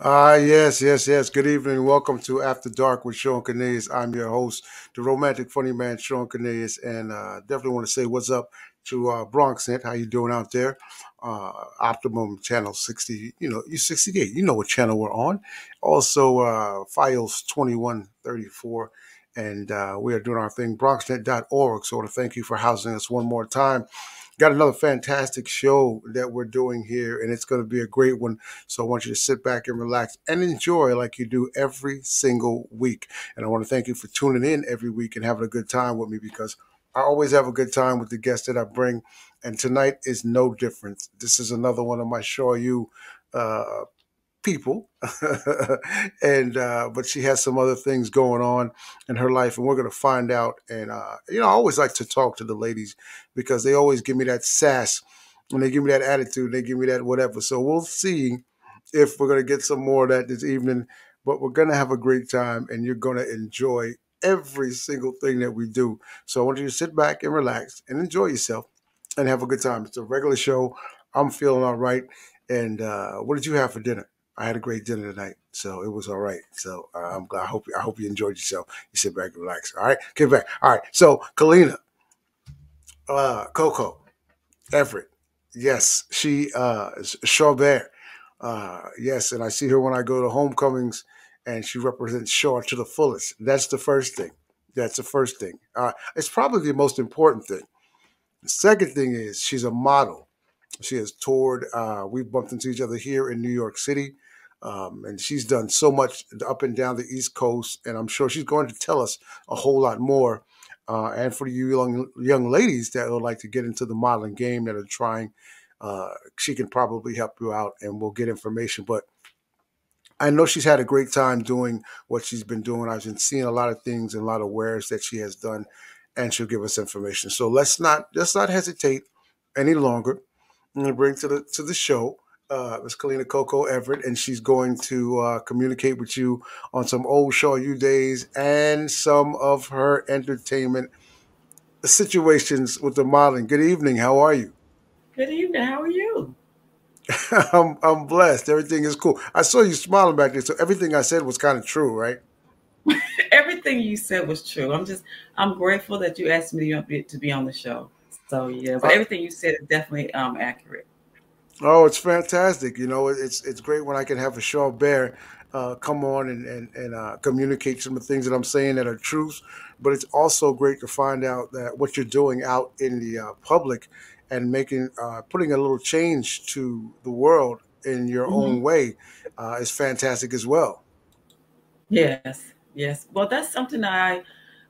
Yes, yes, yes. Good evening. Welcome to After Dark with Shawn Cornelius. I'm your host, the romantic funny man, Shawn Cornelius, and definitely want to say what's up to Bronx Net. How you doing out there? Optimum Channel 60. You 68. You know what channel we're on. Also, Files 2134. And we are doing our thing, bronxnet.org. So I want to thank you for housing us one more time. Got another fantastic show that we're doing here, and it's going to be a great one. So I want you to sit back and relax and enjoy like you do every single week. And I want to thank you for tuning in every week and having a good time with me because I always have a good time with the guests that I bring. And tonight is no different. This is another one of my show you uh, people, and but she has some other things going on in her life, and we're going to find out. And I always like to talk to the ladies because they always give me that sass, and they give me that attitude, they give me that whatever. So we'll see if we're going to get some more of that this evening. But we're going to have a great time, and you're going to enjoy every single thing that we do. So I want you to sit back and relax and enjoy yourself and have a good time. It's a regular show. I'm feeling all right. And what did you have for dinner? I had a great dinner tonight, so it was all right. So I'm glad. I hope you enjoyed yourself. You sit back and relax. All right, get back. All right. So Kalena, CoCo, Everett, yes, she is Charbert, yes, and I see her when I go to homecomings, and she represents Shaw to the fullest. That's the first thing. That's the first thing. It's probably the most important thing. The second thing is she's a model. She has toured. We've bumped into each other here in New York City. And she's done so much up and down the East Coast, and I'm sure she's going to tell us a whole lot more. And for you young ladies that would like to get into the modeling game that are trying, she can probably help you out, and we'll get information. But I know she's had a great time doing what she's been doing. I've been seeing a lot of things and a lot of wares that she has done, and she'll give us information. So let's not hesitate any longer. I'm going to bring to the show Miss Kalena Coco Everett, and she's going to communicate with you on some old Shaw U days and some of her entertainment situations with the modeling. Good evening. How are you? Good evening. How are you? I'm blessed. Everything is cool. I saw you smiling back there, so everything I said was kind of true, right? Everything you said was true. I'm grateful that you asked me to be on the show. So yeah, but Uh, everything you said is definitely accurate. Oh, it's fantastic. It's great when I can have a Shaw Bear come on and communicate some of the things that I'm saying that are truths. But it's also great to find out that what you're doing out in the public and putting a little change to the world in your Hmm. own way is fantastic as well. Yes, yes. Well, that's something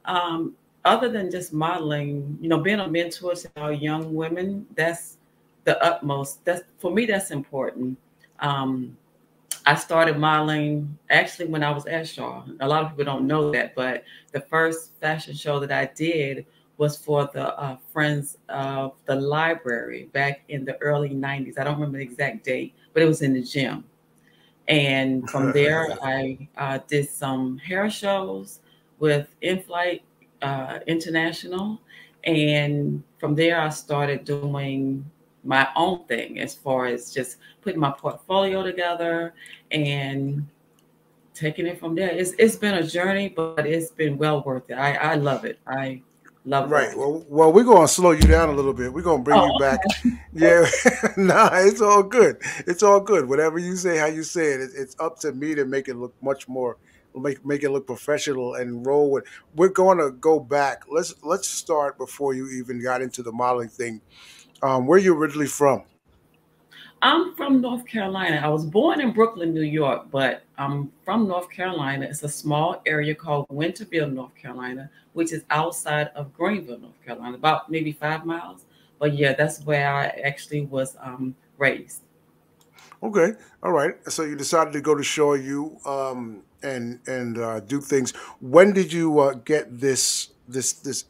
um, other than just modeling, being a mentor to our young women, that's the utmost. That's for me. That's important. Um, I started modeling actually when I was at Shaw. A lot of people don't know that, but the first fashion show that I did was for the Friends of the Library back in the early 90s. I don't remember the exact date, but it was in the gym. And from there, I did some hair shows with InFlight International. And from there, I started doing my own thing as far as just putting my portfolio together and taking it from there. It's been a journey, but it's been well worth it. I love it. I love Right. doing it. Well, we're gonna slow you down a little bit. We're gonna bring you Oh, back. Yeah. Nah, it's all good. It's all good. Whatever you say, how you say it, it's up to me to make it look much more, make it look professional and roll with. We're gonna go back. Let's start before you even got into the modeling thing. Where you originally from? I'm from North Carolina. I was born in Brooklyn, New York, but I'm from North Carolina. It's a small area called Winterville, North Carolina, which is outside of Greenville, North Carolina, about maybe 5 miles. But yeah, that's where I actually was raised. Okay. All right. So you decided to go to Shaw U and do things. When did you get this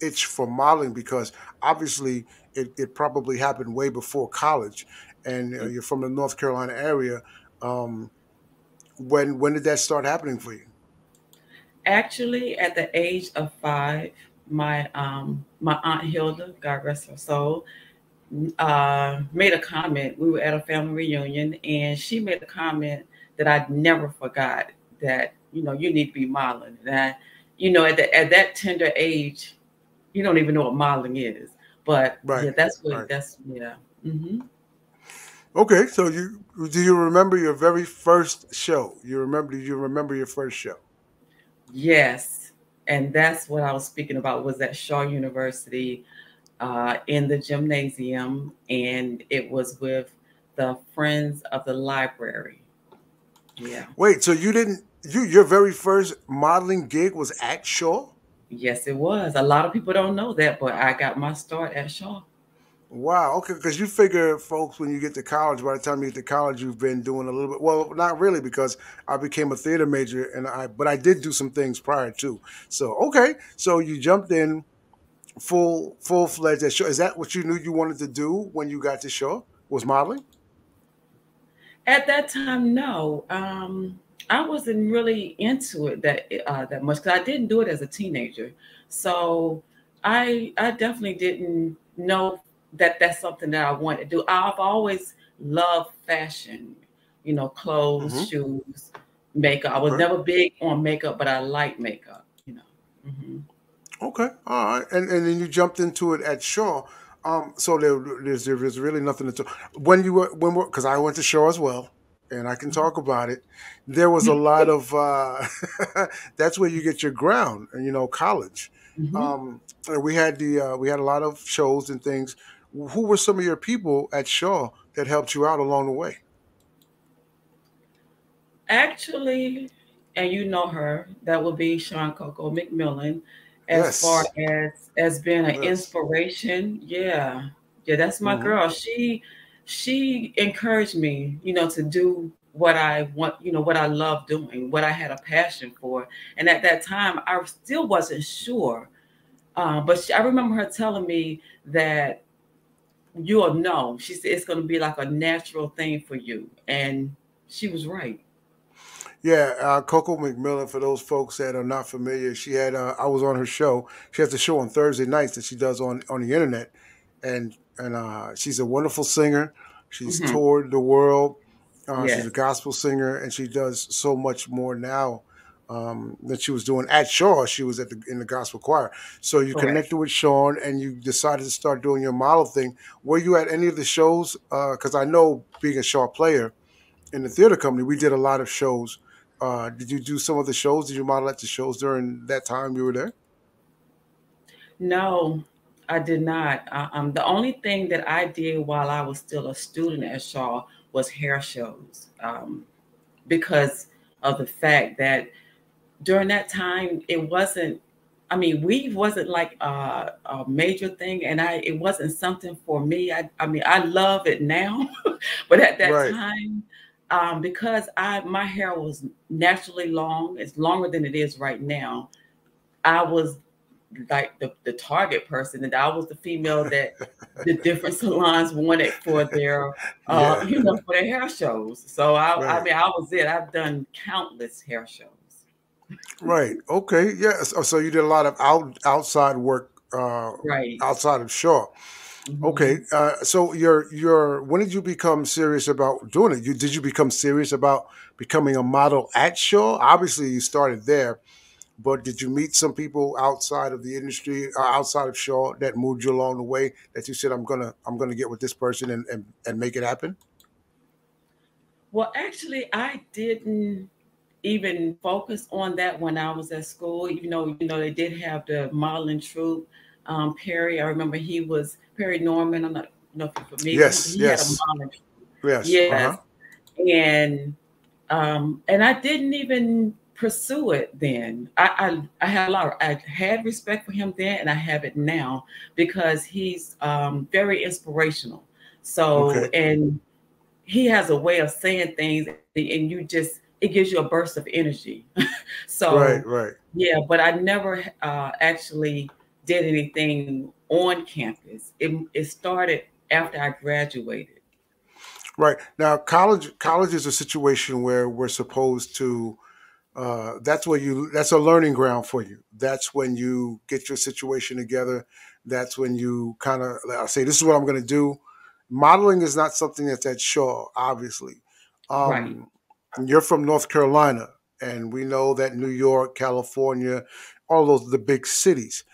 itch for modeling? Because obviously it probably happened way before college, and you're from the North Carolina area. Um, when did that start happening for you? Actually, at the age of 5, my aunt Hilda, God rest her soul, made a comment. We were at a family reunion, and she made a comment that I never forgot that, you need to be modeling. And at that tender age, you don't even know what modeling is. But Right. yeah, that's what Right. that's yeah. Hmm. Okay. So do you remember your very first show? Do you remember your first show? Yes. And that's what I was speaking about was at Shaw University in the gymnasium, and it was with the Friends of the Library. Yeah. Wait, so you didn't your very first modeling gig was at Shaw? Yes, it was. A lot of people don't know that, but I got my start at Shaw. Wow. Okay, because you figure, folks, when you get to college, by the time you get to college, you've been doing a little bit. Well, not really, because I became a theater major, but I did do some things prior to. So okay, so you jumped in full fledged at Shaw. Is that what you knew you wanted to do when you got to Shaw? Was modeling? At that time, no. I wasn't really into it that much because I didn't do it as a teenager. So I definitely didn't know that that's something that I wanted to do. I've always loved fashion, clothes, Mm-hmm. shoes, makeup. I was Okay. never big on makeup, but I like makeup. Hmm. Okay, all right, and then you jumped into it at Shaw. So there's really nothing to talk. Because I went to Shaw as well, and I can talk about it. There was a lot of that's where you get your ground, and college. Hmm. And we had a lot of shows and things. Who were some of your people at Shaw that helped you out along the way? Actually, and you know her, that would be Sean Coco McMillan. As far Yes, as being an yes. inspiration, yeah, yeah, that's my Hmm. girl. She encouraged me, to do what I want, what I love doing, what I had a passion for. And at that time, I still wasn't sure, but I remember her telling me that you'll know. She said it's going to be like a natural thing for you, and she was right. Yeah, Coco McMillan. For those folks that are not familiar, she had. I was on her show. She has a show on Thursday nights that she does on the internet, and she's a wonderful singer. She's Hmm. toured the world. She's Yes. a gospel singer, and she does so much more now than she was doing at Shaw. She was in the gospel choir. So you Correct. connected with Sean, and you decided to start doing your model thing. Were you at any of the shows? Because I know, being a Shaw player in the theater company, we did a lot of shows. Did you do some of the shows? Did you model at the shows during that time you were there? No, I did not. The only thing that I did while I was still a student at Shaw was hair shows, because of the fact that during that time it wasn't. I mean, weave wasn't like a major thing, and it wasn't something for me. I mean, I love it now, but at that Right. time, because my hair was naturally long, it's longer than it is right now. I was like the target person, and I was the female that the different salons wanted for their Yeah. for their hair shows. So I Right. mean I was it. I've done countless hair shows. Right. Okay. Yeah. So you did a lot of outside work Right. outside of Shaw. Okay. Hmm. So your when did you become serious about doing it? Did you become serious about becoming a model at Shaw? Obviously, you started there, but did you meet some people outside of the industry, outside of Shaw, that moved you along the way? That you said, I'm gonna get with this person and make it happen." Well, actually, I didn't even focus on that when I was at school. Even though they did have the modeling troupe. Perry, I remember he was Perry Norman. I'm not know if you're familiar with him, but Yes. he had a Yes. modeling troupe. Yes. Uh Yes, huh. and I didn't even pursue it then. I had a lot. I had respect for him then, and I have it now because he's very inspirational. So, Okay. and he has a way of saying things, and you just it gives you a burst of energy. So, Right. Right. yeah, but I never actually did anything on campus. It started after I graduated. Right. Now, college is a situation where we're supposed to. That's a learning ground for you. That's when you get your situation together. That's when you kind of say, "This is what I'm going to do." Modeling is not something that's at Shaw, obviously. Right. Um, You're from North Carolina, and we know that New York, California, all those the big cities.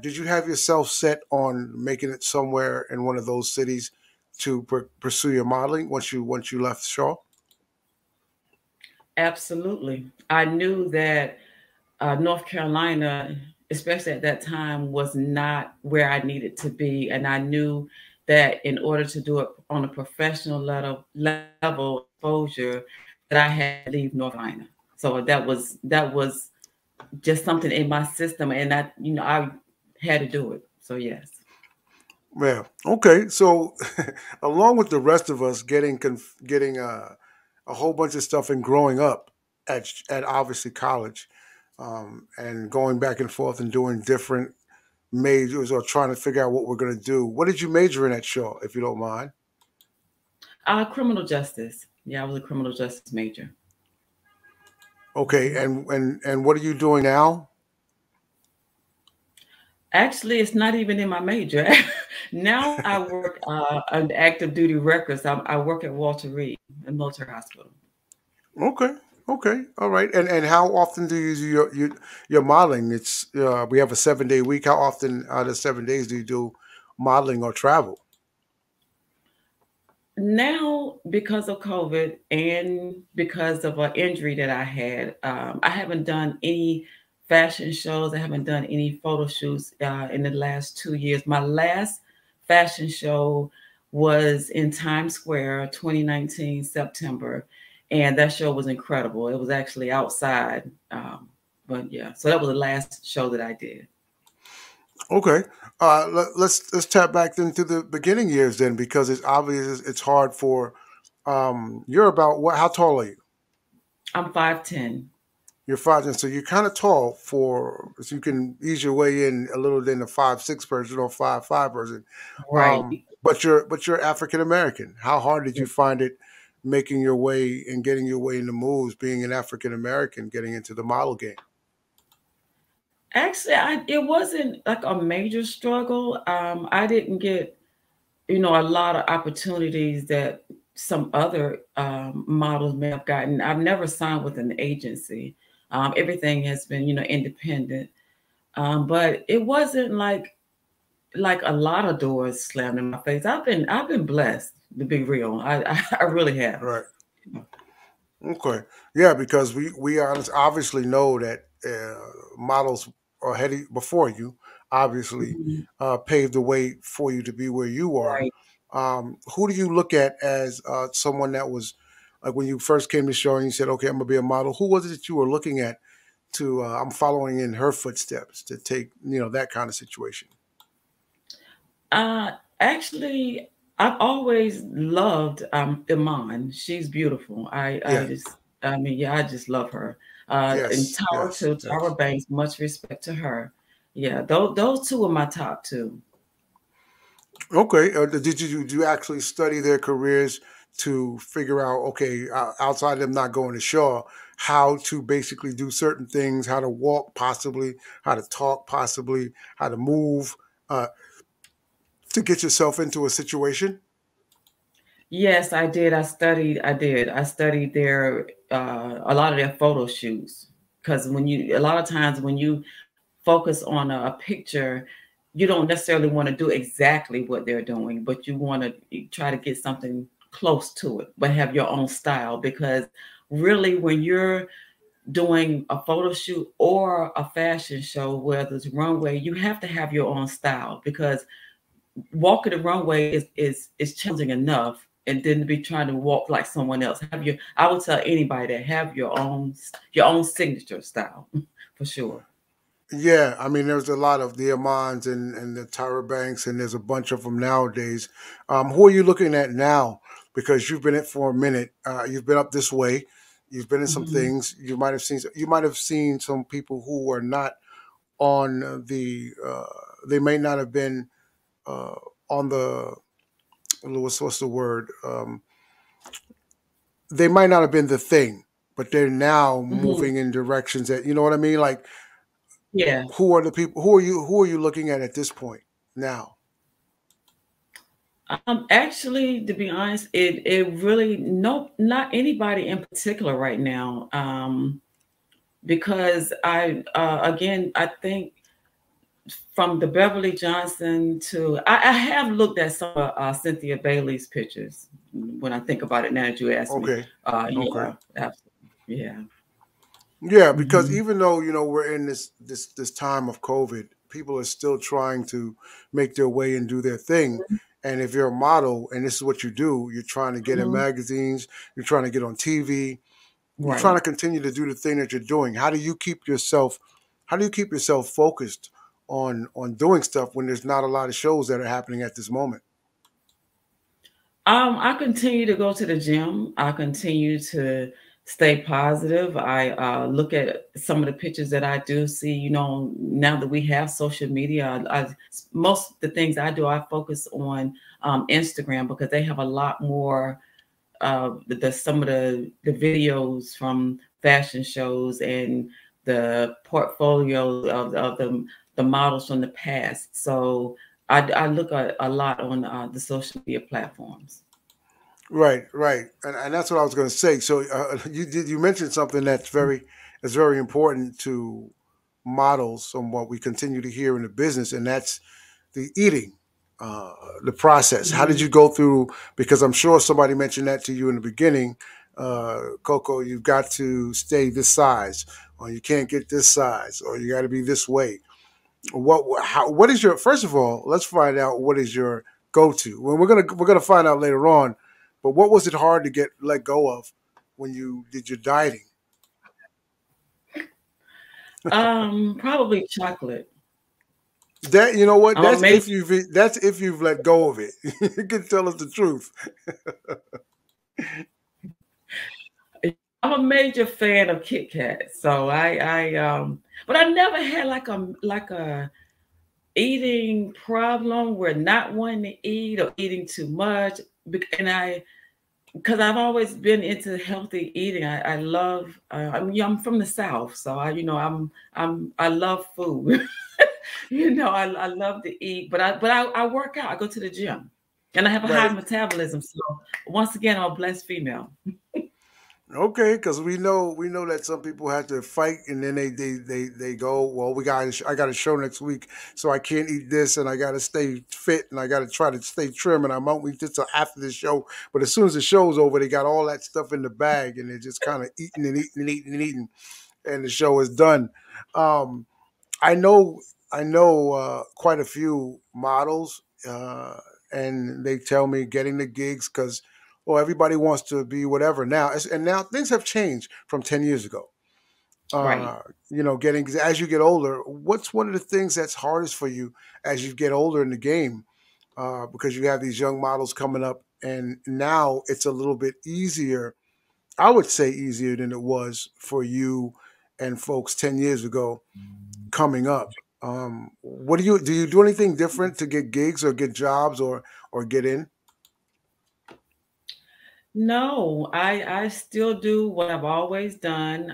Did you have yourself set on making it somewhere in one of those cities to pursue your modeling once you left Shaw? Absolutely. I knew that North Carolina, especially at that time, was not where I needed to be. And I knew that in order to do it on a professional level exposure, that I had to leave North Carolina. So that was just something in my system, and I had to do it. So yes. Yeah. Okay. So, along with the rest of us getting a whole bunch of stuff and growing up at obviously college, and going back and forth and doing different majors or trying to figure out what we're going to do. What did you major in at Shaw, if you don't mind? Criminal justice. Yeah, I was a criminal justice major. Okay. Mhm. And what are you doing now? Actually, it's not even in my major. Now I work on active duty records. I work at Walter Reed, a military hospital. Okay. Okay. All right. And how often do you do your modeling? It's we have a 7 day week. How often out of 7 days do you do modeling or travel? Now, because of COVID and because of an injury that I had, I haven't done any fashion shows. I haven't done any photo shoots in the last 2 years. My last fashion show was in Times Square, 2019 September, and that show was incredible. It was actually outside, but yeah. So that was the last show that I did. Okay. Let's tap back into the beginning years then, because it's obvious it's hard for. You're about what? How tall are you? I'm 5'10". You're 5'10", so you're kind of tall so you can ease your way in a little than a 5'6" person or 5'5" person. Right. But you're African American. How hard did you find it making your way and getting your way in the moves, being an African American, getting into the model game? Actually, it wasn't like a major struggle. I didn't get, a lot of opportunities that some other models may have gotten. I've never signed with an agency. Everything has been, independent. But it wasn't like a lot of doors slammed in my face. I've been blessed to be real. I really have. Right. Okay. Yeah, because we obviously know that models are heading before you, obviously Mhm. paved the way for you to be where you are. Right. Who do you look at as someone that was like when you first came to show and you said, "Okay, I'm gonna be a model." Who was it that you were looking at to? I'm following in her footsteps to take that kind of situation. Actually, I've always loved Iman. She's beautiful. I Yeah. just, I mean, yeah, I just love her. And Yes. Tower Yes. too, Tower Yes. Banks. Much respect to her. Yeah, those two are my top two. Okay. Did you actually study their careers to figure out, okay, outside of them not going to Shaw, how to basically do certain things, how to walk possibly, how to talk possibly, how to move uh, to get yourself into a situation? Yes, I did. I studied. I did. I studied their a lot of their photo shoots because a lot of times when you focus on a picture, you don't necessarily want to do exactly what they're doing, but you want to try to get something close to it, but have your own style. Because really, when you're doing a photo shoot or a fashion show, whether it's runway, you have to have your own style because walking the runway is challenging enough. And then to be trying to walk like someone else, I would tell anybody to have your own signature style for sure. Yeah, I mean, there's a lot of the Amans and the Tyra Banks, and there's a bunch of them nowadays. Who are you looking at now? Because you've been in it for a minute. You've been up this way. You've been in some Mhm. things. You might have seen some people who were not on the. They may not have been uh, on the. What's the word? They might not have been the thing, but they're now Mhm. moving in directions that you know what I mean. Like, Yeah. who are the people? Who are you? Who are you looking at this point now? Actually, to be honest, it really no, not anybody in particular right now. Because I think from the Beverly Johnson to I have looked at some of Cynthia Bailey's pictures when I think about it now that you asked me. Okay. Okay. Yeah, absolutely. Yeah. Yeah, because Hmm. even though we're in this time of COVID, people are still trying to make their way and do their thing. And if you're a model and this is what you do, you're trying to get in Hmm. magazines, you're trying to get on TV, you're trying Right. to continue to do the thing that you're doing. How do you keep yourself focused on doing stuff when there's not a lot of shows that are happening at this moment? I continue to go to the gym. I continue to stay positive. I look at some of the pictures that I do see. Now that we have social media, most of the things I do, I focus on Instagram because they have a lot more some of the videos from fashion shows and the portfolios of the models from the past. So I look at a lot on the social media platforms. Right, right, and that's what I was going to say. So you mentioned something that's very important to models from what we continue to hear in the business, and that's the eating, uh, the process. How did Mhm. you go through? Because I'm sure somebody mentioned that to you in the beginning. CoCo, you've got to stay this size, or you can't get this size, or you got to be this way. What is your, first of all, let's find out what is your go-to. Well, we're gonna find out later on, but what was it hard to get let go of when you did your dieting? Probably chocolate. That, you know what, I'm a major, that's if you've let go of it. You can tell us the truth. I'm a major fan of Kit Kat. So but I never had like a eating problem where not wanting to eat or eating too much. And because I've always been into healthy eating. I love. I'm from the South, so I love food. I love to eat, but I work out. I go to the gym, and I have a high Right. metabolism. So once again, I'm a blessed female. Okay, because we know that some people have to fight, and then they go, well, I got a show next week, so I can't eat this, and I got to stay fit, and I got to try to stay trim, and I won't eat this till after the show. But as soon as the show's over, they got all that stuff in the bag, and they're just kind of eating and eating and eating and eating, and the show is done. Um, I know I know quite a few models, and they tell me getting the gigs because, well, everybody wants to be whatever now, and now things have changed from 10 years ago. Right. Uh, getting as you get older, what's one of the things that's hardest for you as you get older in the game? Because you have these young models coming up, and now it's a little bit easier. I would say easier than it was for you and folks 10 years ago coming up. What do you do anything different to get gigs or get jobs or get in? No, I still do what I've always done,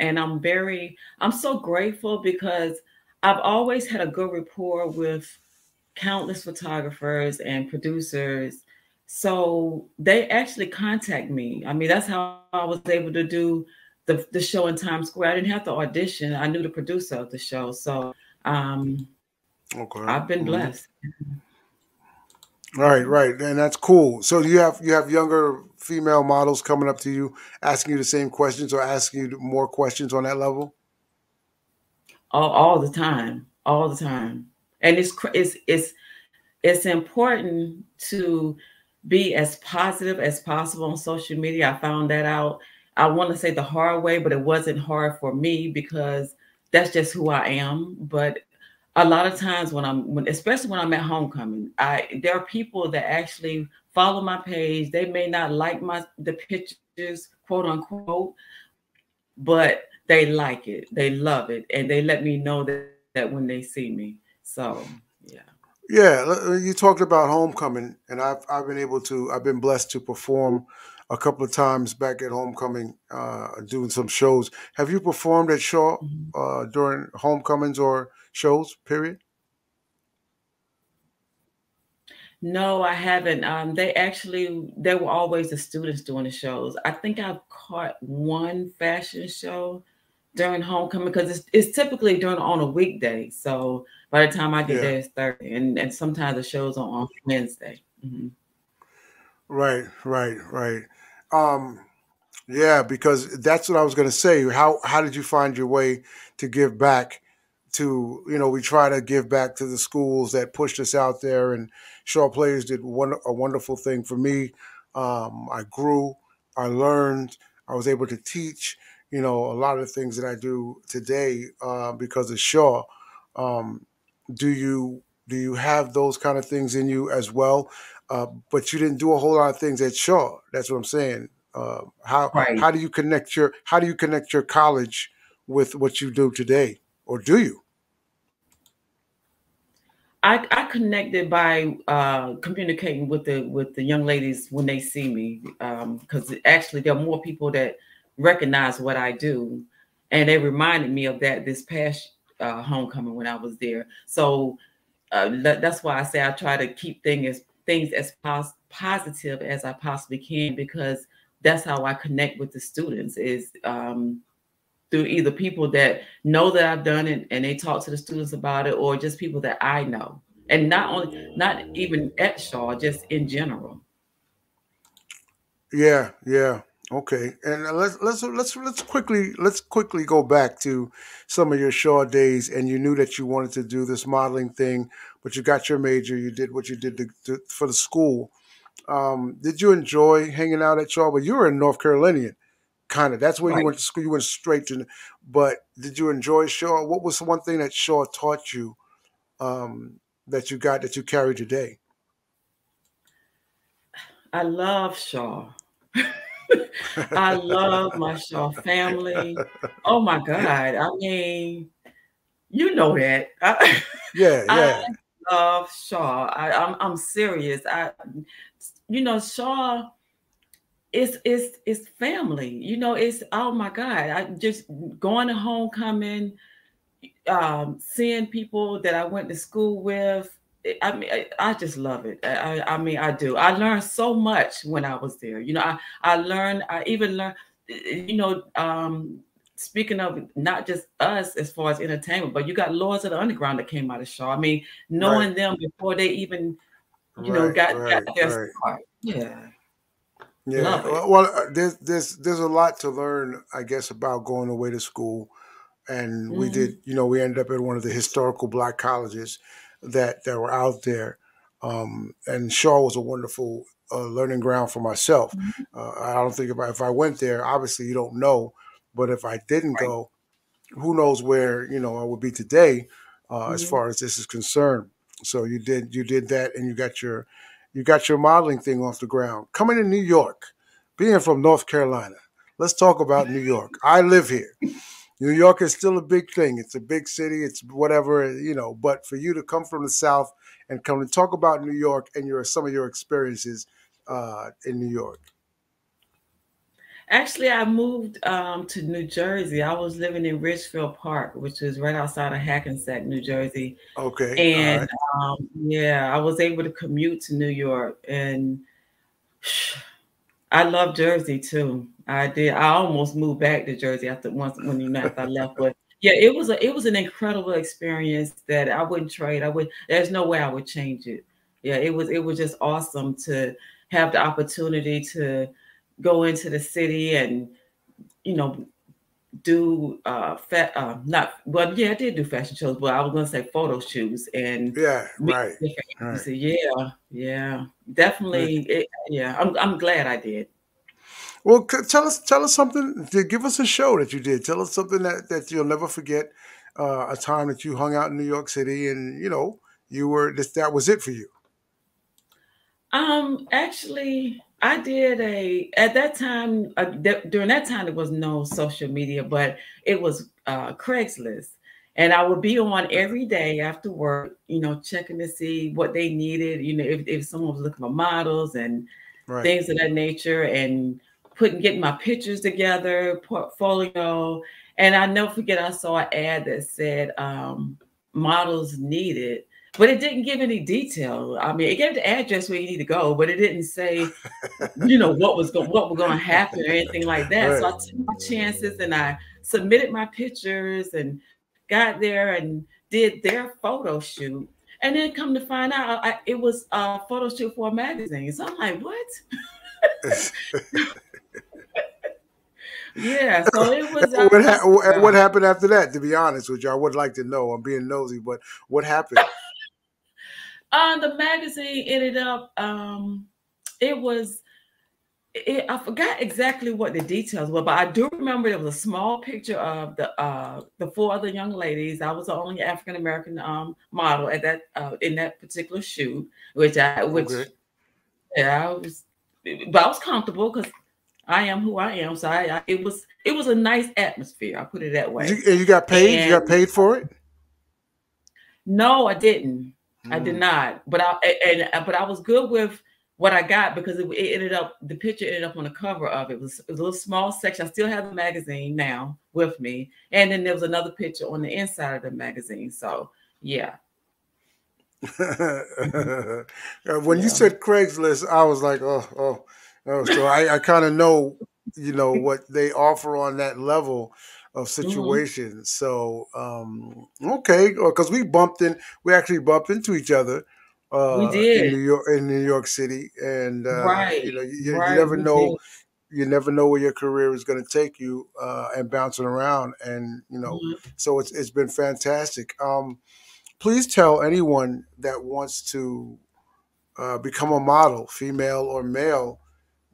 and I'm so grateful because I've always had a good rapport with countless photographers and producers. So they actually contact me. I mean, that's how I was able to do the show in Times Square. I didn't have to audition. I knew the producer of the show. So Okay. I've been Hmm. blessed. Right, Mhm. right, and that's cool. So you have younger female models coming up to you, asking you the same questions or asking you more questions on that level. All the time, all the time. And it's important to be as positive as possible on social media. I found that out. I want to say the hard way, but it wasn't hard for me because that's just who I am. But a lot of times especially when I'm at homecoming, there are people that actually follow my page. They may not like the pictures, quote unquote, but they like it, they love it, and they let me know that when they see me. So yeah. Yeah, you talked about homecoming, and I've been blessed to perform a couple of times back at homecoming, doing some shows. Have you performed at Shaw Mhm. during homecomings or shows? Period. No, I haven't. They were always the students doing the shows. I think I've caught one fashion show during homecoming because it's typically during on a weekday. So by the time I get Yeah. there, it's Thursday, and sometimes the shows are on Wednesday. Hmm. Right. Right. Right. Um, Yeah, because that's what I was going to say. How did you find your way to give back to, we try to give back to the schools that pushed us out there, and Shaw Players did a wonderful thing for me. I grew, I learned, I was able to teach, a lot of the things that I do today because of Shaw. Um, do you have those kind of things in you as well? But you didn't do a whole lot of things at Shaw. That's what I'm saying. How Right. how do you connect your college with what you do today, or do you? I connected by communicating with the young ladies when they see me, because actually there are more people that recognize what I do, and they reminded me of that this past homecoming when I was there. So that's why I say I try to keep things as positive as I possibly can, because that's how I connect with the students is through either people that know that I've done it and they talk to the students about it, or just people that I know. And not even at Shaw, just in general. Yeah, yeah. Okay, and let's quickly go back to some of your Shaw days, and you knew that you wanted to do this modeling thing, but you got your major. You did what you did for the school. Did you enjoy hanging out at Shaw? But you were in North Carolinian, kind of. That's where you Right. went to school. You went straight to. But did you enjoy Shaw? What was one thing that Shaw taught you um, that you carry today? I love Shaw. I love my Shaw family. Oh my God. I mean, you know that. Yeah, I yeah, love Shaw. I'm serious. Shaw is family. It's oh my God. I just going to homecoming, seeing people that I went to school with. I just love it. I mean, I do. I learned so much when I was there. I learned. I even learned. You know, speaking of not just us as far as entertainment, but you got Lords of the Underground that came out of Shaw. I mean, right, knowing them before they even right, got right, their right. start. Yeah, Yeah. love it. There's a lot to learn, I guess, about going away to school, and we Hmm. did. We ended up at one of the historical black colleges that were out there, and Shaw was a wonderful learning ground for myself. I don't think if I went there, obviously you don't know, but if I didn't Right. go, who knows where I would be today, as Hmm. far as this is concerned. So you did that, and you got your modeling thing off the ground. Coming to New York, being from North Carolina, let's talk about New York. I live here. New York is still a big thing. It's a big city. It's whatever. But for you to come from the South and come to talk about New York and some of your experiences in New York. Actually, I moved to New Jersey. I was living in Ridgefield Park, which is right outside of Hackensack, New Jersey. Okay, all And right. yeah, I was able to commute to New York, and I love Jersey too. I did. I almost moved back to Jersey after I left, but yeah, it was an incredible experience that I wouldn't trade. There's no way I would change it. Yeah, it was just awesome to have the opportunity to go into the city and you know do not well, yeah, I did do fashion shows, but I was gonna say photo shoots and Yeah, meet right, different right. agencies. Yeah, yeah, definitely. Yeah, I'm glad I did. Well, tell us something. Give us a show that you did. Tell us something that you'll never forget. A time that you hung out in New York City, and you were that was it for you. Actually, I did at that time, during that time, there was no social media, but it was Craigslist. And I would be on every day after work, checking to see what they needed, if someone was looking for models and Right. things of that nature, and getting my pictures together, portfolio. And I never forget, I saw an ad that said models needed. but it didn't give any detail. I mean, it gave the address where you need to go, but it didn't say, what was going to happen or anything like that. So Right. I took my chances and I submitted my pictures and got there and did their photo shoot. And then come to find out, it was a photo shoot for a magazine. So I'm like, what? Yeah. So it was. What happened after that? To be honest with you, I would like to know. I'm being nosy, but what happened? The magazine ended up. It was. I forgot exactly what the details were, but I do remember there was a small picture of the four other young ladies. I was the only African American model at that in that particular shoot, which Okay. yeah, but I was comfortable because I am who I am. So it was a nice atmosphere. I put it that way. You got paid? You And got paid for it? no, I didn't. I did Mm. not. But I was good with what I got because it ended up the picture ended up on the cover of it. It was a little small section. I still have the magazine now with me, and then there was another picture on the inside of the magazine. So yeah, mhm, When you yeah, said Craigslist, I was like, oh. So I kind of know, what they offer on that level of hmm situation. So okay, because we actually bumped into each other we did. In New York City, and Right, you right, never we know. did. You never know where your career is going to take you, and bouncing around, and Mhm. so it's been fantastic. Please tell anyone that wants to become a model, female or male,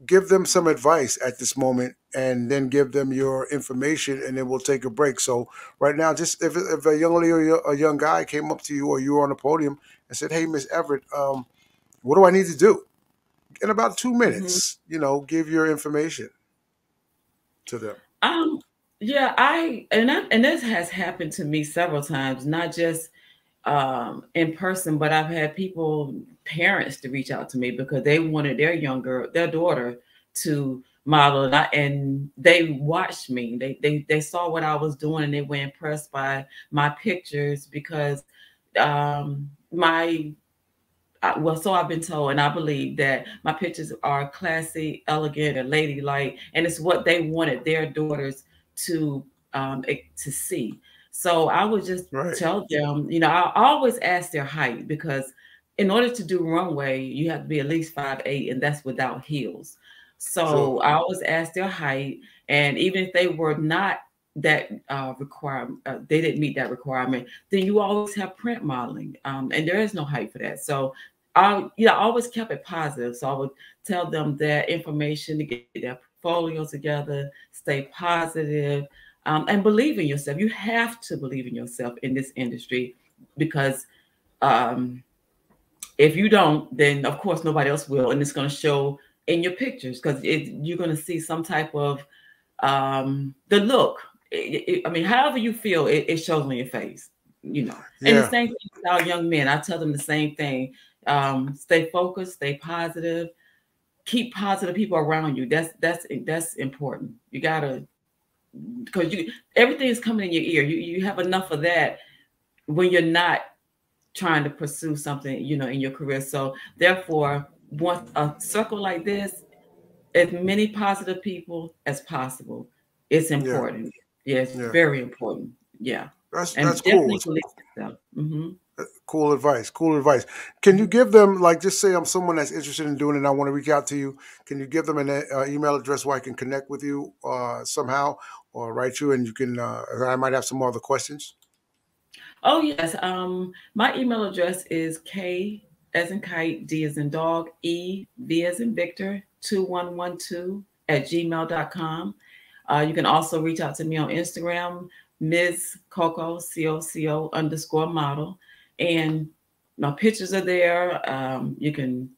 give them some advice at this moment, and then give them your information, and then we'll take a break. So right now, just if a young lady or a young guy came up to you, or you were on a podium and said, "Hey, Miss Everett, what do I need to do?" In about 2 minutes, give your information to them. Um, yeah, and this has happened to me several times, not just in person, but I've had parents to reach out to me because they wanted their daughter to model, and they watched me. They saw what I was doing, and they were impressed by my pictures because my well, so I've been told, and I believe that my pictures are classy, elegant, and ladylike, and it's what they wanted their daughters to to see. So I would just Right. tell them, I always ask their height because in order to do runway, you have to be at least 5'8", and that's without heels. Sure. So I always ask their height, and even if they were not that requirement, they didn't meet that requirement, then you always have print modeling, and there is no height for that. So I always kept it positive. So I would tell them that information to get their portfolio together, stay positive, and believe in yourself. You have to believe in yourself in this industry because um, if you don't, then of course nobody else will, and it's going to show in your pictures because you're going to see some type of the look. I mean, however you feel, it shows on your face. And the Yeah. same thing with our young men. I tell them the same thing. Stay focused, stay positive, keep positive people around you. That's important. You gotta because you everything is coming in your ear. You have enough of that when you're not trying to pursue something, in your career. So therefore, once a circle like this, as many positive people as possible. It's Yeah. important. Yes, Yeah. very important. Yeah, That's and cool. definitely believe yourself. Cool advice. Cool advice. Can you give them, like, just say I'm someone that's interested in doing it and I want to reach out to you? Can you give them an email address where I can connect with you somehow, or write you, and you can, I might have some other questions? Oh yes. My email address is K as in kite, D as in dog, V as in Victor, 2112 at gmail.com. You can also reach out to me on Instagram, Ms. CoCo, CoCo underscore model. And my pictures are there. You can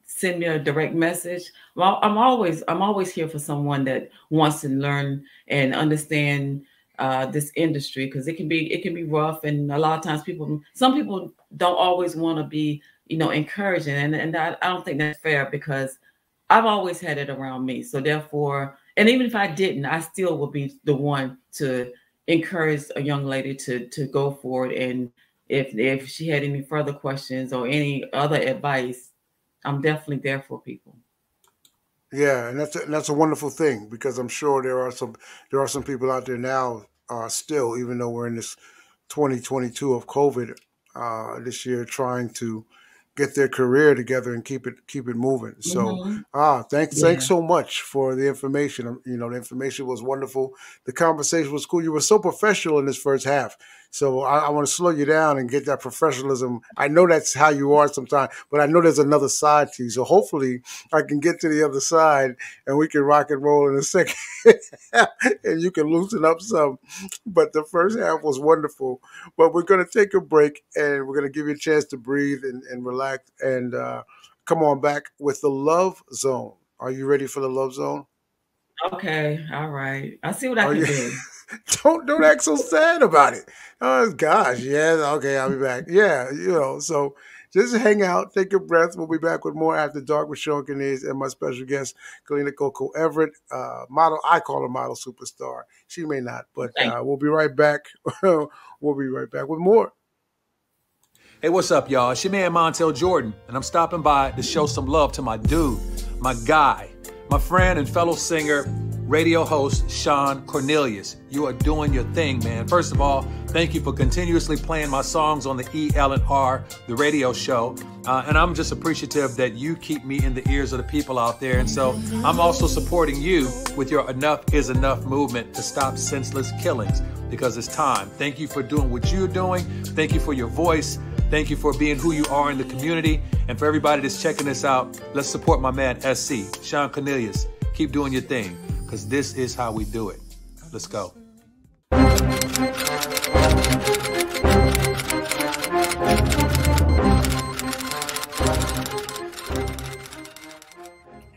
send me a direct message. Well, I'm always here for someone that wants to learn and understand this industry because it can be rough, and a lot of times some people don't always want to be encouraging, and I don't think that's fair because I've always had it around me. So therefore, and even if I didn't, I still would be the one to encourage a young lady to go forward and if she had any further questions or any other advice, I'm definitely there for people. Yeah, and that's a wonderful thing because I'm sure there are some people out there now still, even though we're in this 2022 of COVID this year, trying to get their career together and keep it moving. So Hmm. thanks Yeah. so much for the information. The information was wonderful. The conversation was cool. You were so professional in this first half. So I want to slow you down and get that professionalism. I know that's how you are sometimes, but I know there's another side to you. So hopefully I can get to the other side and we can rock and roll in a second and you can loosen up some. But the first half was wonderful. But we're going to take a break and we're going to give you a chance to breathe and relax and come on back with the Love Zone. Are you ready for the Love Zone? Okay. All right. I see what I Are can you? do. Don't act so sad about it. Oh gosh, yes. Okay, I'll be back. Yeah, so just hang out, take a breath. We'll be back with more After Dark with Shawn Cornelius and my special guest, Kalena CoCo Everett, model. I call her model superstar. She may not, but Thank we'll be right back. We'll be right back with more. Hey, what's up, y'all? It's your man Montel Jordan, and I'm stopping by to show some love to my dude, my guy, my friend and fellow singer, radio host Shawn Cornelius. You are doing your thing, man. First of all, thank you for continuously playing my songs on the EL&R, the radio show. And I'm just appreciative that you keep me in the ears of the people out there. And so I'm also supporting you with your Enough is Enough movement to stop senseless killings, because it's time. Thank you for doing what you're doing. Thank you for your voice. Thank you for being who you are in the community. And for everybody that's checking this out, let's support my man SC, Shawn Cornelius. Keep doing your thing, because this is how we do it. Let's go.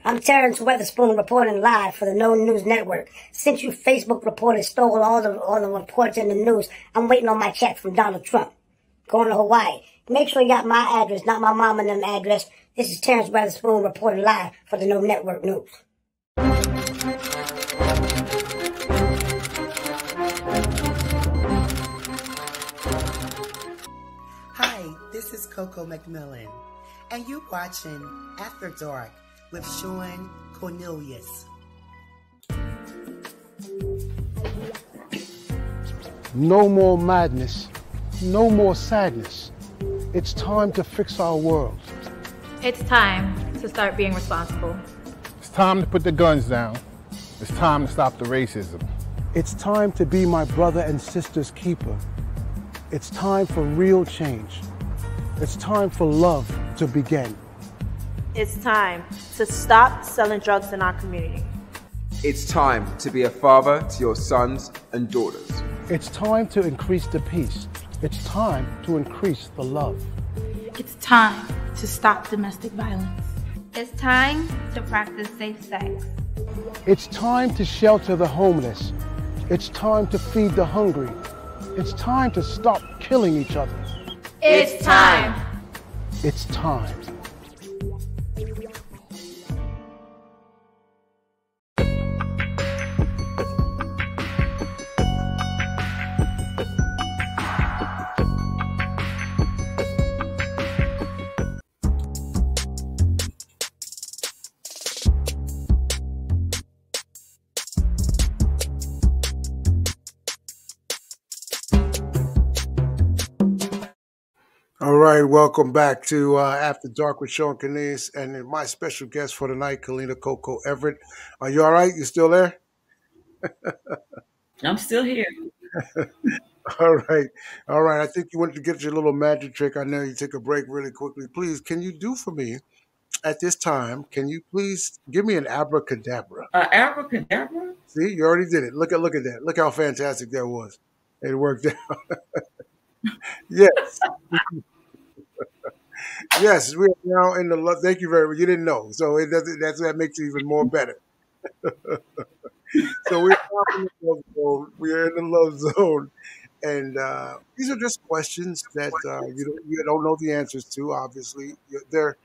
I'm Terrence Weatherspoon reporting live for the No News Network. Since you Facebook reporters stole all the reports in the news, I'm waiting on my check from Donald Trump. Going to Hawaii. Make sure you got my address, not my mom and them address. This is Terrence Weatherspoon reporting live for the No Network News. Hi, this is CoCo McMillan, and you're watching After Dark with Shawn Cornelius. No more madness, no more sadness. It's time to fix our world. It's time to start being responsible. It's time to put the guns down. It's time to stop the racism. It's time to be my brother and sister's keeper. It's time for real change. It's time for love to begin. It's time to stop selling drugs in our community. It's time to be a father to your sons and daughters. It's time to increase the peace. It's time to increase the love. It's time to stop domestic violence. It's time to practice safe sex. It's time to shelter the homeless. It's time to feed the hungry. It's time to stop killing each other. It's time. It's time. All right, welcome back to After Dark with Shawn Cornelius and my special guest for tonight, Kalena CoCo Everett. Are you all right? You still there? I'm still here. All right. All right. I think you wanted to get your little magic trick. I know you took a break really quickly. Please, can you do for me at this time? Can you please give me an abracadabra? Abracadabra? See, you already did it. Look at that. Look how fantastic that was. It worked out. Yes. Yes, we are now in the love. Thank you very much. You didn't know, so it doesn't. That makes it even more better. So we're now in the love zone. We are in the love zone, and these are just questions that you don't know the answers to. Obviously, they're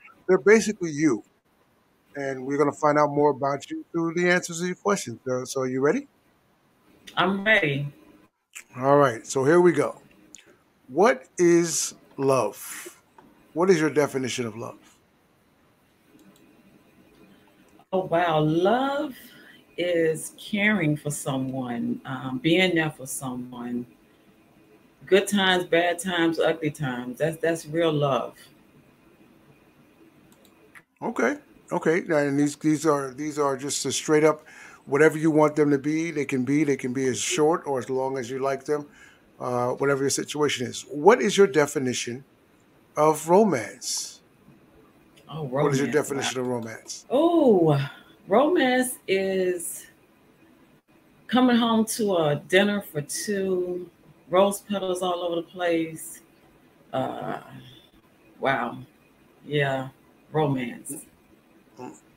basically you, and we're going to find out more about you through the answers to your questions. So, are you ready? I'm ready. All right. So here we go. What is love? What is your definition of love? Oh, wow. Love is caring for someone, being there for someone. Good times, bad times, ugly times. That's real love. Okay. Okay. Now, and these are just a straight up whatever you want them to be. They can be. They can be as short or as long as you like them. Whatever your situation is. What is your definition of romance? Oh, What is your romance. Wow. definition of romance? Oh, romance is coming home to a dinner for two, rose petals all over the place. Uh, wow. Yeah, romance.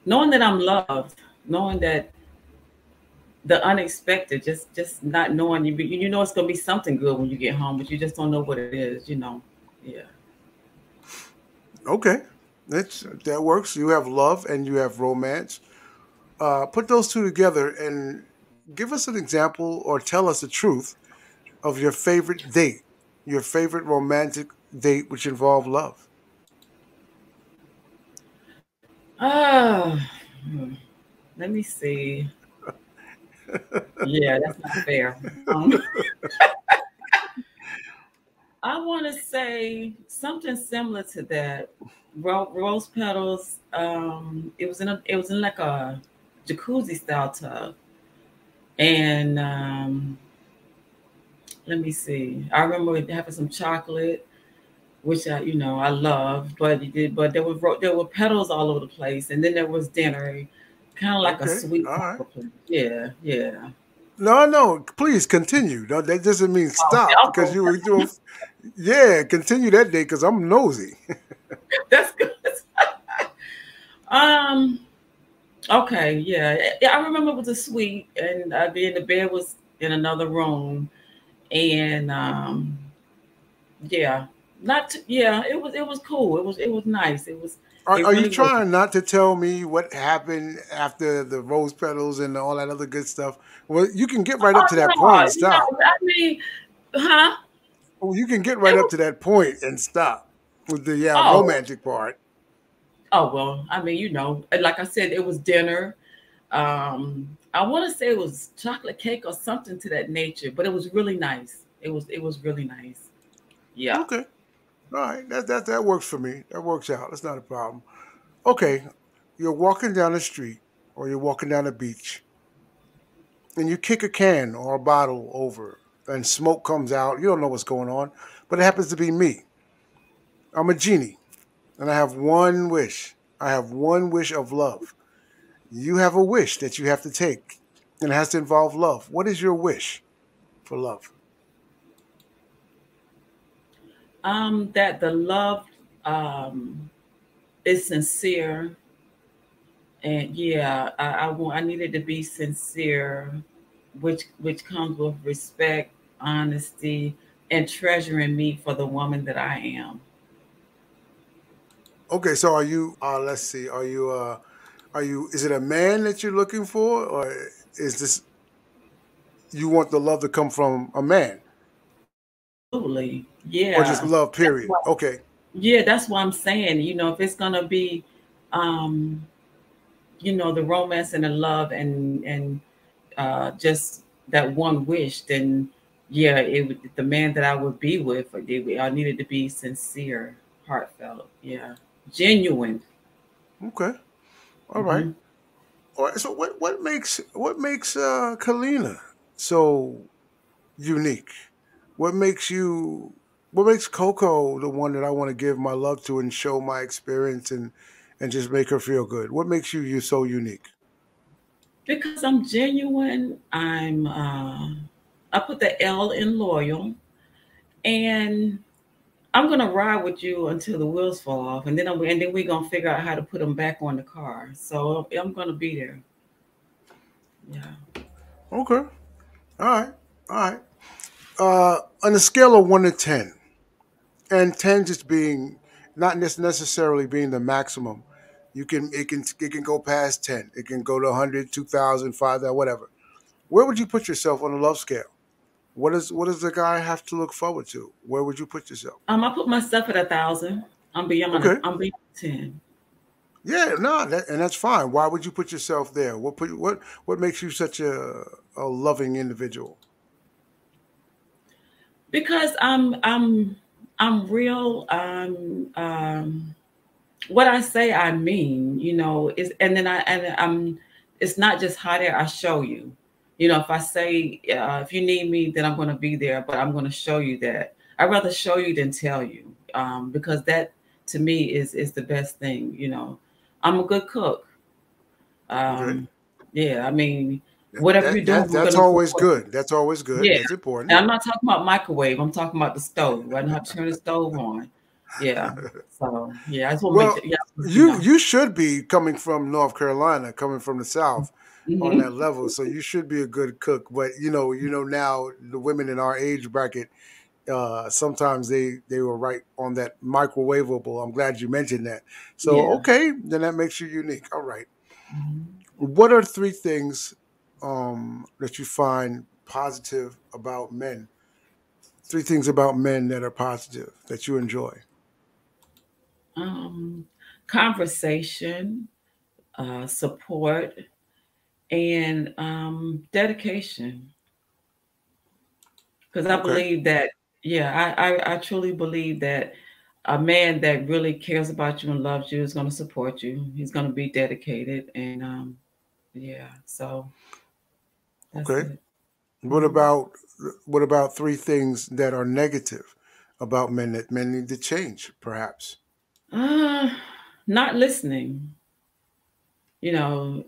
Knowing that I'm loved, knowing that the unexpected, just not knowing you know it's gonna be something good when you get home, but you just don't know what it is, you know. Yeah. Okay. That works. You have love and you have romance. Put those two together and give us an example or tell us the truth of your favorite date, your favorite romantic date which involved love. Ah, let me see. Yeah, that's not fair. I want to say something similar to that. Rose petals. It was in like a jacuzzi style tub, and let me see. I remember having some chocolate, which I love, but there were petals all over the place, and then there was dinner, kind of like a Okay. sweet All right. supper plate. Yeah, yeah. No, no, please continue. No, that doesn't mean Oh, stop because okay. you were doing. Yeah, continue that day because I'm nosy. That's good. Um. Okay. Yeah. I remember it was a suite, and the bed was in another room, and yeah, yeah. It was cool. It was nice. It Are you really was. trying not to tell me what happened after the rose petals and all that other good stuff? Well, you can get right up Oh to that point no, and stop. I mean, huh? Well, you can get right It up was. to that point and stop with the Oh, romantic part. oh well. I mean, like I said, it was dinner. I want to say it was chocolate cake or something to that nature, but it was really nice. It was really nice. Yeah. Okay, all right, that works for me. That works out. That's not a problem. Okay, you're walking down the street or you're walking down the beach and you kick a can or a bottle over and smoke comes out. You don't know what's going on, but it happens to be me. I'm a genie and I have one wish. I have one wish of love. You have a wish that you have to take and it has to involve love. What is your wish for love? That the love um is sincere, and yeah, I needed to be sincere, which comes with respect, honesty, and treasuring me for the woman that I am. Okay, so are you let's see, are you is it a man that you're looking for or is this you want the love to come from a man Absolutely. or just Yeah. love That's period? why, Okay. yeah, that's what I'm saying. If it's gonna be um the romance and the love and just that one wish, then yeah, the man that I would be with, I needed to be sincere, heartfelt, yeah, genuine. Okay. All right. Hmm. All right. So what makes Kalena so unique? What makes you what makes CoCo the one that I want to give my love to and show my experience and just make her feel good? What makes you so unique? Because I'm genuine. I put the L in loyal, and I'm gonna ride with you until the wheels fall off, and then we're gonna figure out how to put them back on the car. So I'm gonna be there. Yeah. Okay. All right. All right. On a scale of 1 to 10, and 10 just being not necessarily being the maximum, it can go past 10. It can go to 100, 2,000, 5,000, whatever. Where would you put yourself on a love scale? What does the guy have to look forward to? Where would you put yourself? I put myself at 1,000. I'm beyond. Okay. I'm beyond 10. Yeah, no, and that's fine. Why would you put yourself there? What makes you such a loving individual? Because I'm real. What I say I mean, is, and then I'm. It's not just hot air. I show you. If I say if you need me, then I'm going to be there. But I'm going to show you that. I'd rather show you than tell you, because that to me is the best thing. I'm a good cook. Okay. Yeah, I mean, whatever you're doing, that's always good. That's always good. Yeah, That's important. and I'm not talking about microwave. I'm talking about the stove. I know how to turn the stove on. Yeah. So yeah, I just want to make sure. You should be coming from North Carolina, coming from the South, on that Mm-hmm. level. So you should be a good cook. But now the women in our age bracket, sometimes they were right on that microwavable. I'm glad you mentioned that. So Yeah. okay, then that makes you unique. All right. Mm-hmm. What are 3 things that you find positive about men? 3 things about men that are positive that you enjoy. Conversation, support, and dedication. Because I Okay. believe that, yeah, I truly believe that a man that really cares about you and loves you is going to support you. He's going to be dedicated, and yeah. So that's Okay. it. What about 3 things that are negative about men that men need to change, perhaps? Uh, Not listening. You know,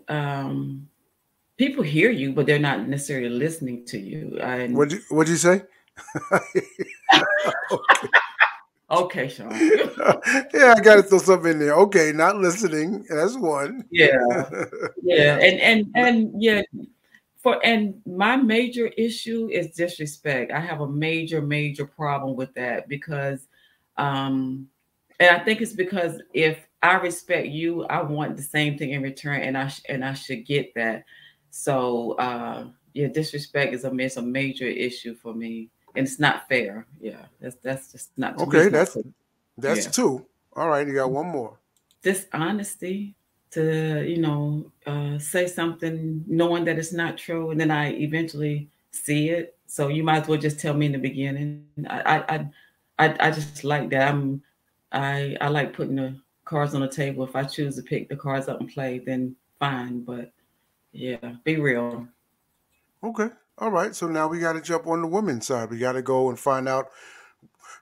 people hear you, but they're not necessarily listening to you. And What'd you say? Okay. okay, Shawn. Yeah, I got to throw something in there. Okay, not listening. That's one. Yeah, yeah, and yeah. And my major issue is disrespect. I have a major problem with that because, and I think it's because if I respect you, I want the same thing in return, and I should get that. So yeah, disrespect it's a major issue for me, and it's not fair. Yeah, that's just not to me. Okay, It's not that's yeah. 2. All right, you got one more. Dishonesty to say something knowing that it's not true, and then I eventually see it. So you might as well just tell me in the beginning. I just like that. I like putting the cards on the table. If I choose to pick the cards up and play, then fine. But yeah, be real. Okay. All right. So now we got to jump on the women's side. We got to go and find out,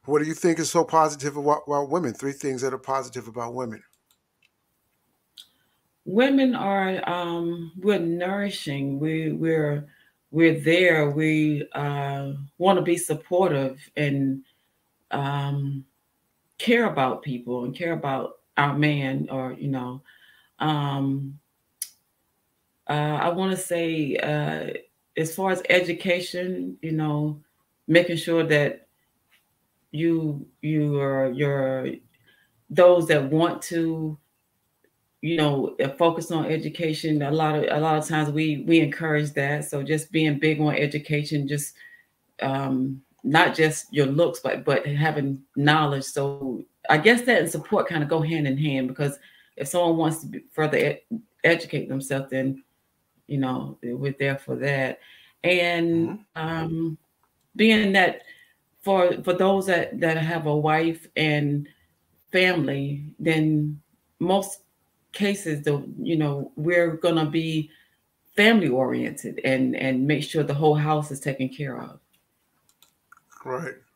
what do you think is so positive about women? 3 things that are positive about women. Women are we're nourishing. We're there. We want to be supportive and care about people and care about our man, or I want to say as far as education, making sure that you're those that want to focus on education. A lot of times we encourage that. So just being big on education, just not just your looks, but having knowledge. So I guess that and support kind of go hand in hand, because if someone wants to further educate themselves, then we're there for that. And being that for those that have a wife and family, then most cases we're gonna be family oriented and make sure the whole house is taken care of.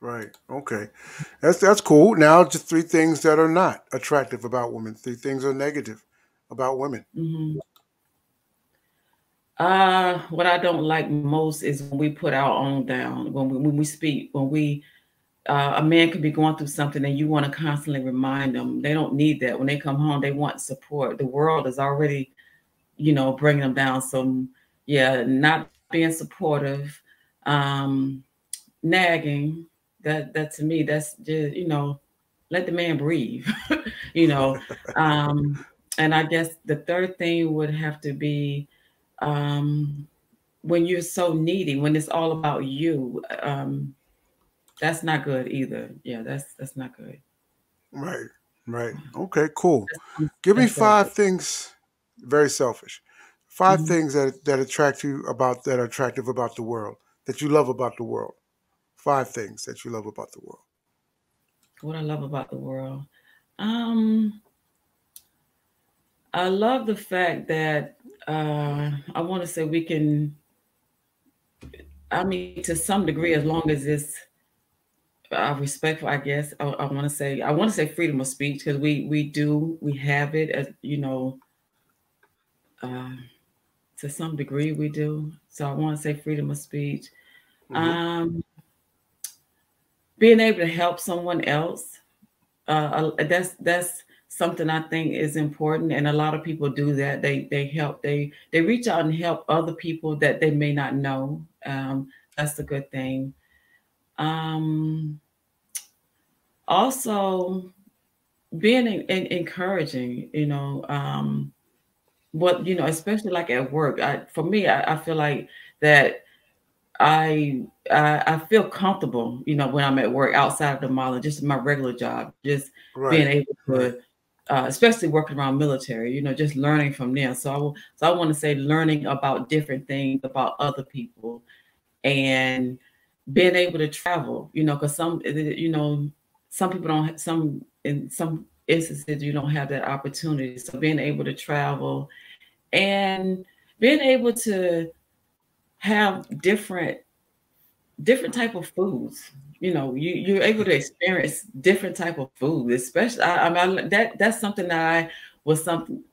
Right. Okay. That's cool. Now just 3 things that are not attractive about women. 3 things are negative about women. Mm-hmm. What I don't like most is when we put our own down, when we speak, when we a man could be going through something and you want to constantly remind them. They don't need that. When they come home, they want support. The world is already, bringing them down. So yeah, not being supportive, nagging, that to me, that's just, let the man breathe, and I guess the third thing would have to be, when you're so needy, when it's all about you, that's not good either. Yeah, that's not good. Right. Right. Okay. Cool. That's, Give me that's 5 selfish. things. Very selfish. 5 Mhm. things that attract you about that are attractive about the world that you love about the world. 5 things that you love about the world. What I love about the world. Um, I love the fact that I want to say we can. I mean, to some degree, as long as it's respectful, I guess. I want to say freedom of speech because we have it as uh, to some degree we do. So I want to say freedom of speech. Mm-hmm. Um, being able to help someone else, that's something I think is important, and a lot of people do that. They help. They reach out and help other people that they may not know. That's a good thing. Um, Also, being encouraging, what especially like at work. For me, I feel like that I, I feel comfortable, when I'm at work outside of the mall and just my regular job, just being Right. able Right. to, especially working around military, just learning from them. So I want to say learning about different things about other people and being able to travel, because some people don't, in some instances, you don't have that opportunity. So being able to travel and being able to have different type of foods. You're able to experience different type of food, especially that's something that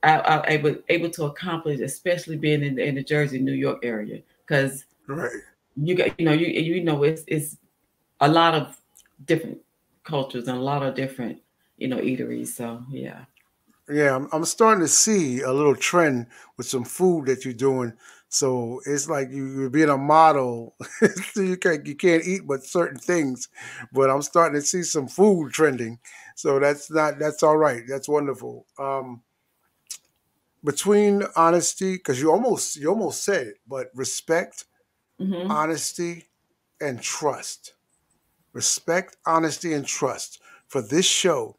I able to accomplish, especially being in the Jersey, New York area, because Right. you got it's a lot of different cultures and a lot of different eateries. So yeah. Yeah, I'm starting to see a little trend with some food that you're doing. So it's like you're being a model. So you can't eat but certain things, but I'm starting to see some food trending. So that's all right. That's wonderful. Between honesty, because you almost said it, but respect, Hmm. honesty, and trust. Respect, honesty, and trust for this show.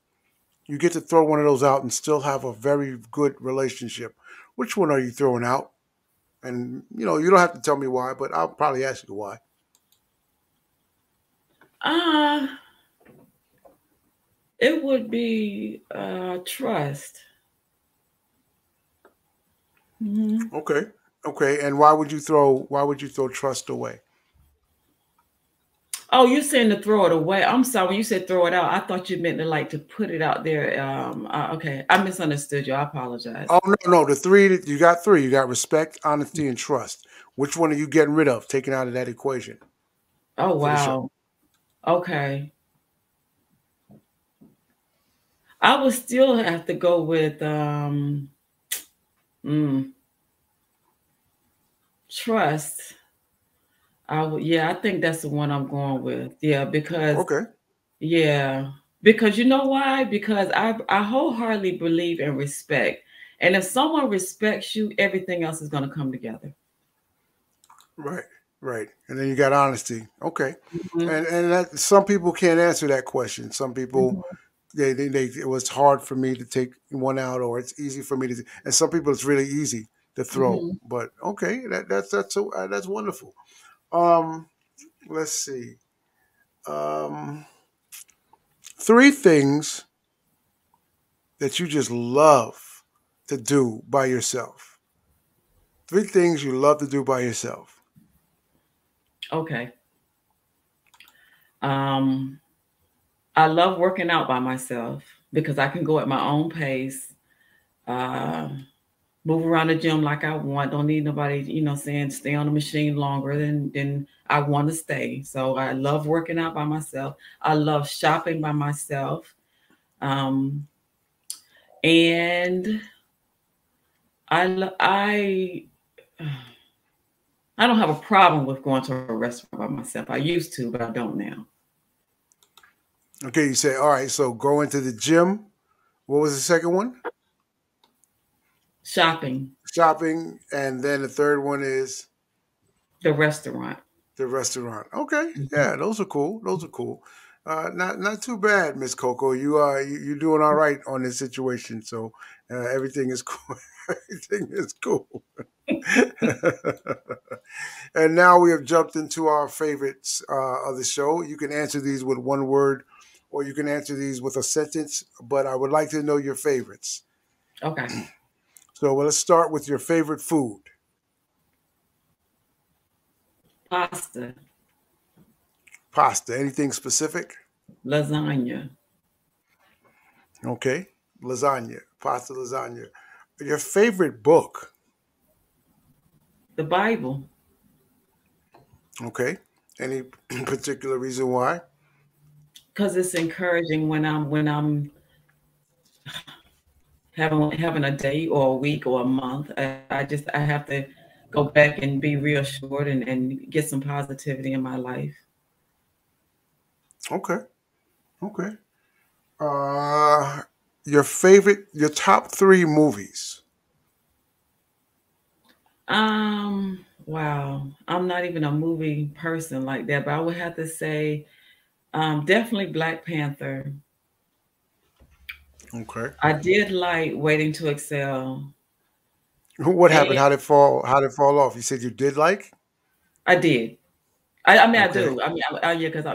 You get to throw one of those out and still have a very good relationship. Which one are you throwing out? And you don't have to tell me why, but I'll probably ask you why. uh it would be trust. Hmm. Okay. Okay. And why would you throw trust away? Oh, you saying to throw it away? I'm sorry. When you said throw it out, I thought you meant to like to put it out there. Okay, I misunderstood you. I apologize. Oh no, the three that you got three. You got respect, honesty, and trust. Which one are you getting rid of, taking out of that equation Oh for the show? wow. Okay. I would still have to go with mm, trust. Yeah, I think that's the one I'm going with. Yeah, because Okay. yeah, because you know why? Because I wholeheartedly believe in respect. And if someone respects you, everything else is going to come together. Right. Right. And then you got honesty. Okay. Mhm. And that some people can't answer that question. Some people Mhm. it was hard for me to take one out, or it's easy for me to, and some people it's really easy to throw. Mhm. But okay, that's wonderful. Um, let's see. Um, 3 things that you just love to do by yourself. 3 things you love to do by yourself. Okay. Um, I love working out by myself because I can go at my own pace, uh, move around the gym like I want. Don't need nobody, saying stay on the machine longer than I want to stay. So I love working out by myself. I love shopping by myself. Um, and I don't have a problem with going to a restaurant by myself. I used to, but I don't now. Okay, you say, all right, so go into the gym. What was the second one? Shopping. Shopping, and then the third one is The restaurant. The restaurant. Okay. Yeah, those are cool. Those are cool. Not too bad, Miss CoCo. You're doing all right on this situation. So everything is cool. Everything is cool. And now we have jumped into our favorites of the show. You can answer these with one word, or you can answer these with a sentence. But I would like to know your favorites. Okay. So let's start with your favorite food. Pasta. Pasta. Anything specific? Lasagna. Okay. Lasagna. Pasta, lasagna. Your favorite book? The Bible. Okay. Any particular reason why? Because it's encouraging when I'm having a day or a week or a month. I have to go back and be reassured and get some positivity in my life. Okay. Okay. Your top 3 movies? Wow. I'm not even a movie person like that, but I would have to say definitely Black Panther. Okay. I did like Waiting to Excel. What happened? How did it fall off? You said you did like? I did. I mean, Okay. I do. I mean, yeah, because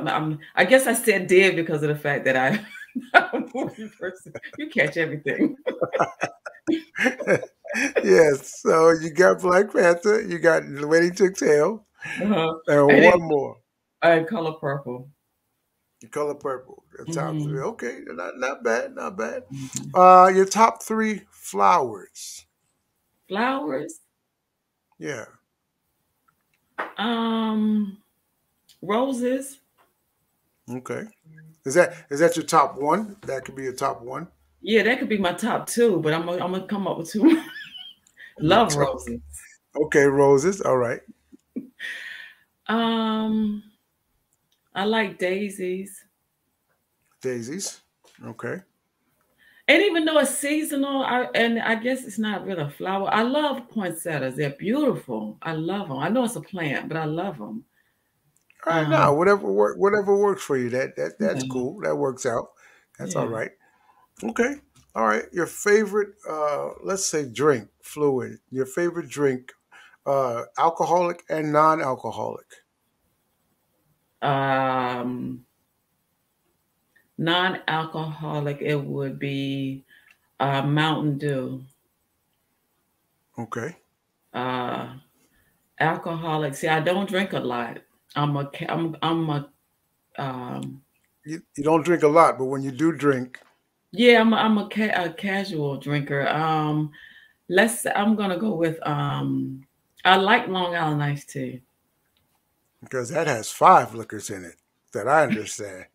I guess I said did because of the fact that I'm a movie person. You catch everything. Yes. So you got Black Panther. You got Waiting to Exhale. Uh-huh. And one more. Color Purple. Color Purple. Your top 3. Okay. Not bad. Not bad. Your top 3 flowers. Flowers? Yeah. Roses. Okay. Is that your top 1? That could be your top 1. Yeah, that could be my top 2, but I'm gonna come up with 2. Love roses. Okay, roses. All right. I like daisies. Daisies. Okay. And even though it's seasonal, I guess it's not really a flower. I love poinsettias. They're beautiful. I love them. I know it's a plant, but I love them. All right, now whatever works for you. That's cool. That works out. That's all right. Okay. All right. Your favorite, let's say, drink, fluid. Your favorite drink, alcoholic and non-alcoholic. Non-alcoholic, it would be Mountain Dew. Okay. Alcoholic. See, I don't drink a lot. You don't drink a lot, but when you do drink. Yeah, I'm a casual drinker. I'm gonna go with I like Long Island iced tea. Because that has 5 liquors in it that I understand.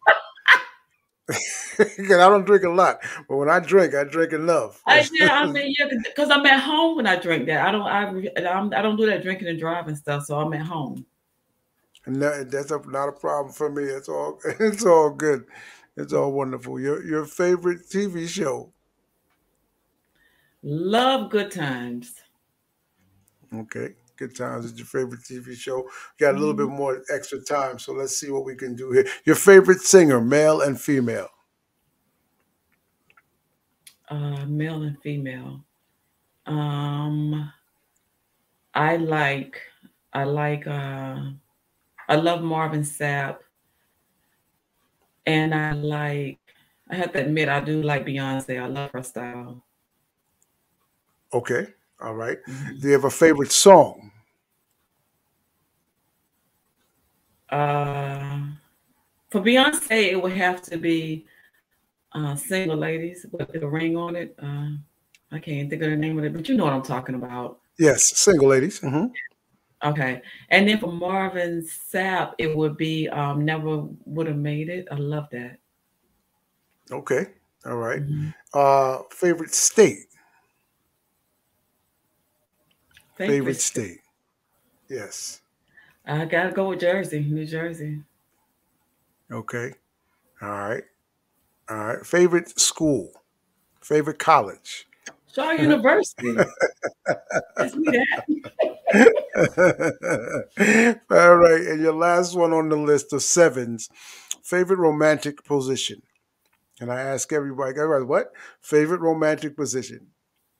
Because I don't drink a lot, but when I drink enough. Because I'm at home when I drink that. I don't do that drinking and driving stuff, so I'm at home. And that's not a problem for me. It's all good. It's all wonderful. Your favorite TV show? Love Good Times. Okay. Good Times is your favorite TV show. We got a little bit more extra time, so let's see what we can do here. Your favorite singer, male and female? Male and female. I love Marvin Sapp. And I have to admit, I do like Beyonce. I love her style. Okay. All right. Do you have a favorite song? For Beyonce, it would have to be Single Ladies with the ring on it. I can't think of the name of it, but you know what I'm talking about. Yes, Single Ladies. Mm-hmm. Okay. And then for Marvin Sapp, it would be Never Would Have Made It. I love that. Okay. All right. Favorite state? Favorite state? Yes. I got to go with Jersey, New Jersey. Okay. All right. All right. Favorite school? Favorite college? Shaw University. Ask me that. All right, and your last one on the list of sevens, favorite romantic position. And I ask everybody, what? Favorite romantic position?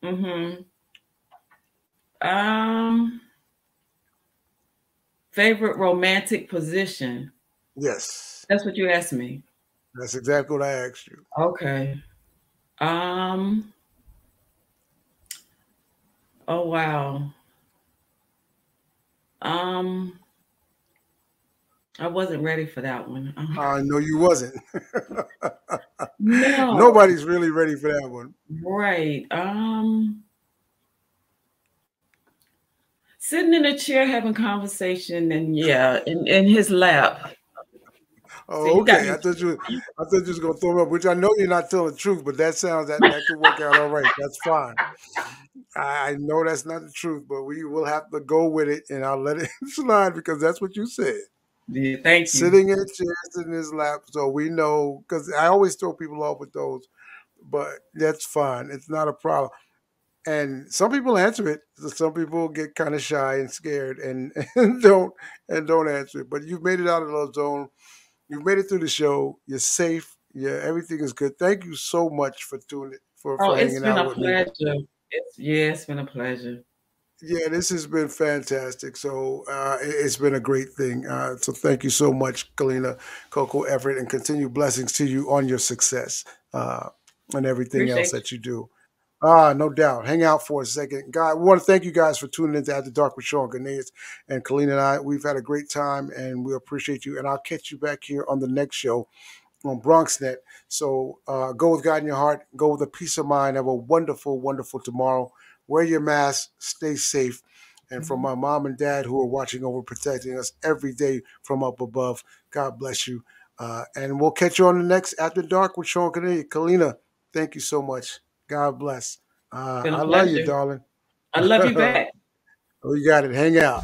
Mm-hmm. Favorite romantic position. Yes. That's what you asked me. That's exactly what I asked you. Okay. Oh wow. I wasn't ready for that one. No, you wasn't. No. Nobody's really ready for that one. Right. Sitting in a chair having conversation and in his lap. Oh, okay. I thought you was gonna throw me up, which I know you're not telling the truth, but that sounds that could work out all right. That's fine. I know that's not the truth, but we will have to go with it, and I'll let it slide because that's what you said. Yeah, thank you. Sitting in a chair, sitting in his lap, so we know, because I always throw people off with those, but that's fine. It's not a problem. And some people answer it. Some people get kind of shy and scared and don't answer it. But you've made it out of the zone. You've made it through the show. You're safe. Yeah, everything is good. Thank you so much for doing it, for hanging out with me. It's been a pleasure. Yeah, this has been fantastic. So it's been a great thing. So thank you so much, Kalena, CoCo, Everett, and continue blessings to you on your success and everything else that you do. No doubt. Hang out for a second. God, we want to thank you guys for tuning in to After Dark with Shawn Cornelius and Kalena and I. We've had a great time, and we appreciate you. And I'll catch you back here on the next show on BronxNet. So go with God in your heart. Go with a peace of mind. Have a wonderful, wonderful tomorrow. Wear your mask. Stay safe. And from my mom and dad who are watching over, protecting us every day from up above, God bless you. And we'll catch you on the next After Dark with Shawn Cornelius. Kalena, thank you so much. God bless. I love you, darling. I love you back. We got it. Hang out.